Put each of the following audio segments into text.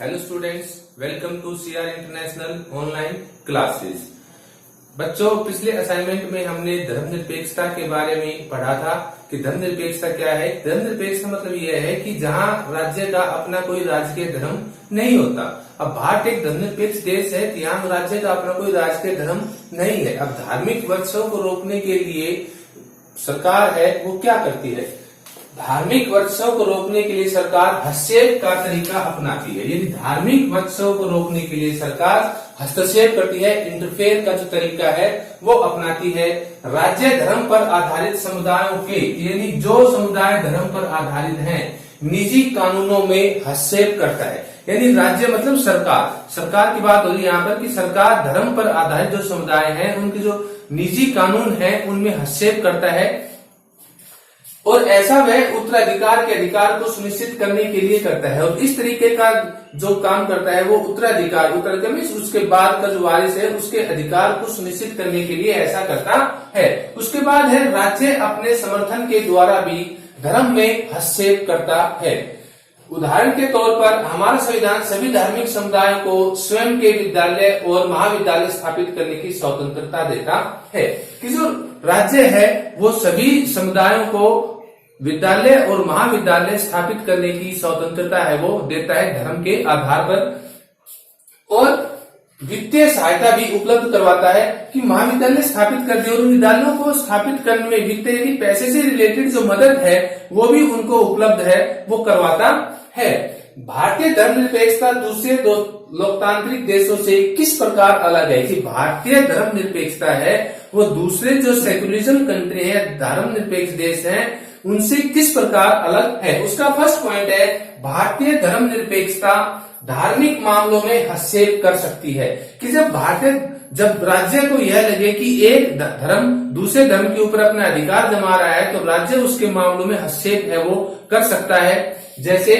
Hello students, welcome to CR international online classes. बच्चों, पिछले assignment में हमने धर्मनिरपेक्षता के बारे में पढ़ा था कि धर्मनिरपेक्षता क्या है। धर्मनिरपेक्षता मतलब यह है कि जहां राज्य का अपना कोई राजकीय धर्म नहीं होता। अब भारत एक धर्मनिरपेक्ष देश है, यहाँ राज्य का अपना कोई राजकीय धर्म नहीं है। अब धार्मिक वर्षों को रोकने के लिए सरकार है वो क्या करती है? धार्मिक वर्षों को रोकने के लिए सरकार हस्तक्षेप का तरीका अपनाती है। यानी धार्मिक वर्षों को रोकने के लिए सरकार हस्तक्षेप करती है, इंटरफेयर का जो तरीका है वो अपनाती है। राज्य धर्म पर आधारित समुदायों के, यानी जो समुदाय धर्म पर आधारित हैं, निजी कानूनों में हस्तक्षेप करता है। यानी राज्य मतलब सरकार की बात हो रही है यहाँ पर कि सरकार धर्म पर आधारित जो समुदाय हैं उनके जो निजी कानून है उनमें हस्तक्षेप करता है, और ऐसा वह उत्तराधिकार के अधिकार को सुनिश्चित करने के लिए करता है। और इस तरीके का जो काम करता है वो उत्तराधिकार उसके बाद का जो वारिस है उसके अधिकार को सुनिश्चित करने के लिए ऐसा करता है। उसके बाद है राज्य अपने समर्थन के द्वारा भी धर्म में हस्तक्षेप करता है। उदाहरण के तौर पर हमारा संविधान सभी धार्मिक समुदायों को स्वयं के विद्यालय और महाविद्यालय स्थापित करने की स्वतंत्रता देता है। कि जो राज्य है वो सभी समुदायों को विद्यालय और महाविद्यालय स्थापित करने की स्वतंत्रता है वो देता है धर्म के आधार पर, और वित्तीय सहायता भी उपलब्ध करवाता है कि महाविद्यालय स्थापित कर दिए और विद्यालयों को स्थापित करने में वित्तीय यानी पैसे से रिलेटेड जो मदद है वो भी उनको उपलब्ध है वो करवाता है। भारतीय धर्मनिरपेक्षता दूसरे दो लोकतांत्रिक देशों से किस प्रकार अलग है? कि भारतीय धर्मनिरपेक्षता है वो दूसरे जो सेक्युलरिज्म कंट्री है, धर्मनिरपेक्ष देश हैं, उनसे किस प्रकार अलग है। उसका फर्स्ट पॉइंट है भारतीय धर्मनिरपेक्षता धार्मिक मामलों में हस्तक्षेप कर सकती है। कि जब राज्य को यह लगे कि एक धर्म दूसरे धर्म के ऊपर अपना अधिकार जमा रहा है तो राज्य उसके मामलों में हस्तक्षेप है वो कर सकता है। जैसे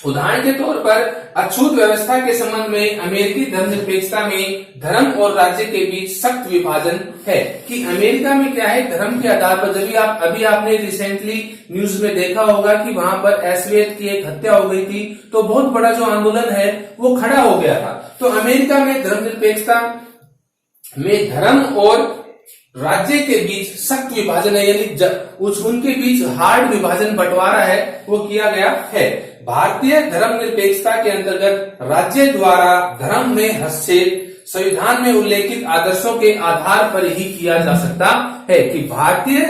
उदाहरण के तौर पर अछूत व्यवस्था के संबंध में अमेरिकी धर्मनिरपेक्षता में धर्म और राज्य के बीच सख्त विभाजन है। कि अमेरिका में क्या है, धर्म के आधार पर अभी आपने रिसेंटली न्यूज में देखा होगा कि वहां पर एसवेत की एक हत्या हो गई थी, तो बहुत बड़ा जो आंदोलन है वो खड़ा हो गया था। तो अमेरिका में धर्मनिरपेक्षता में धर्म और राज्य के बीच सख्त विभाजन है, यानी उनके बीच हार्ड विभाजन बंटवारा है वो किया गया है। भारतीय धर्मनिरपेक्षता के अंतर्गत राज्य द्वारा धर्म में हस्तक्षेप संविधान में उल्लेखित आदर्शों के आधार पर ही किया जा सकता है। कि भारतीय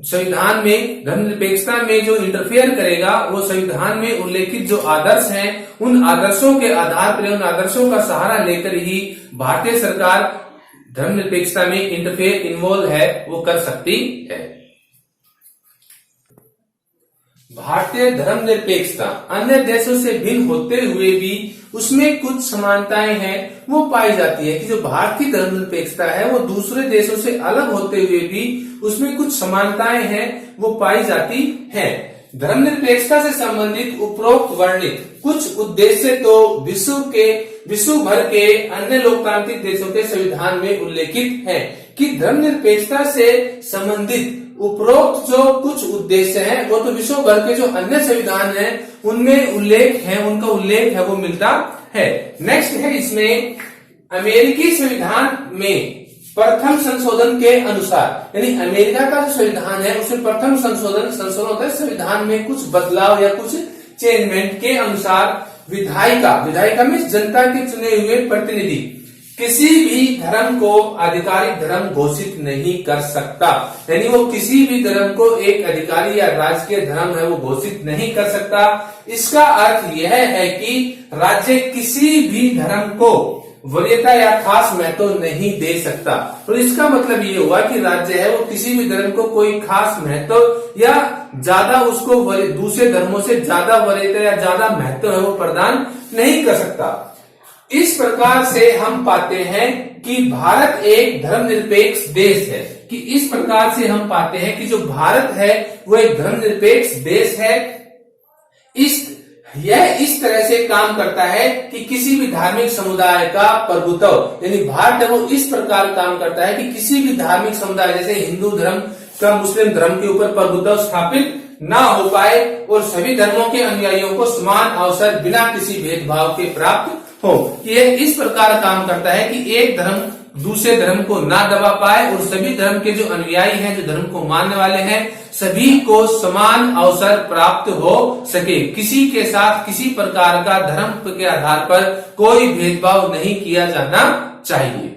संविधान में धर्मनिरपेक्षता में जो इंटरफेयर करेगा वो संविधान में उल्लेखित जो आदर्श हैं उन आदर्शों के आधार पर, उन आदर्शों का सहारा लेकर ही भारतीय सरकार धर्मनिरपेक्षता में इंटरफेयर इन्वॉल्व है वो कर सकती है। भारतीय धर्मनिरपेक्षता अन्य देशों से भिन्न होते हुए भी उसमें कुछ समानताएं हैं वो पाई जाती है। कि जो भारत की धर्मनिरपेक्षता है वो दूसरे देशों से अलग होते हुए भी उसमें कुछ समानताएं हैं वो पाई जाती हैं। धर्मनिरपेक्षता से संबंधित उपरोक्त वर्णित कुछ उद्देश्य तो विश्व भर के अन्य लोकतांत्रिक देशों के संविधान में उल्लेखित हैं। कि धर्मनिरपेक्षता से संबंधित उपरोक्त जो कुछ उद्देश्य हैं वो तो विश्व भर के जो अन्य संविधान हैं उनमें उल्लेख है, उनका उल्लेख है वो मिलता है। नेक्स्ट है इसमें अमेरिकी संविधान में प्रथम संशोधन के अनुसार, यानी अमेरिका का जो संविधान है उसमें प्रथम संशोधन होता है। संविधान में कुछ बदलाव या कुछ चेंजमेंट के अनुसार विधायिका में जनता के चुने हुए प्रतिनिधि किसी भी धर्म को आधिकारिक धर्म घोषित नहीं कर सकता। यानी वो किसी भी धर्म को एक अधिकारी या राजकीय धर्म है वो घोषित नहीं कर सकता। इसका अर्थ यह है कि राज्य किसी भी धर्म को वरीयता या खास महत्व नहीं दे सकता। तो इसका मतलब ये हुआ कि राज्य है वो किसी भी धर्म को कोई खास महत्व या ज्यादा उसको दूसरे धर्मों से ज्यादा वरीयता या ज्यादा महत्व है वो प्रदान नहीं कर सकता। इस प्रकार से हम पाते हैं कि भारत एक धर्मनिरपेक्ष देश है। कि इस प्रकार से हम पाते हैं कि जो भारत है वो एक धर्मनिरपेक्ष देश है। यह इस तरह से काम करता है कि किसी भी धार्मिक समुदाय का प्रभुत्व, यानी भारत है वो इस प्रकार काम करता है कि किसी भी धार्मिक समुदाय जैसे हिंदू धर्म का मुस्लिम धर्म के ऊपर प्रभुत्व स्थापित ना हो पाए और सभी धर्मों के अनुयायियों को समान अवसर बिना किसी भेदभाव के प्राप्त हो। ये इस प्रकार काम करता है कि एक धर्म दूसरे धर्म को ना दबा पाए और सभी धर्म के जो अनुयायी हैं, जो धर्म को मानने वाले हैं, सभी को समान अवसर प्राप्त हो सके। किसी के साथ किसी प्रकार का धर्म के आधार पर कोई भेदभाव नहीं किया जाना चाहिए।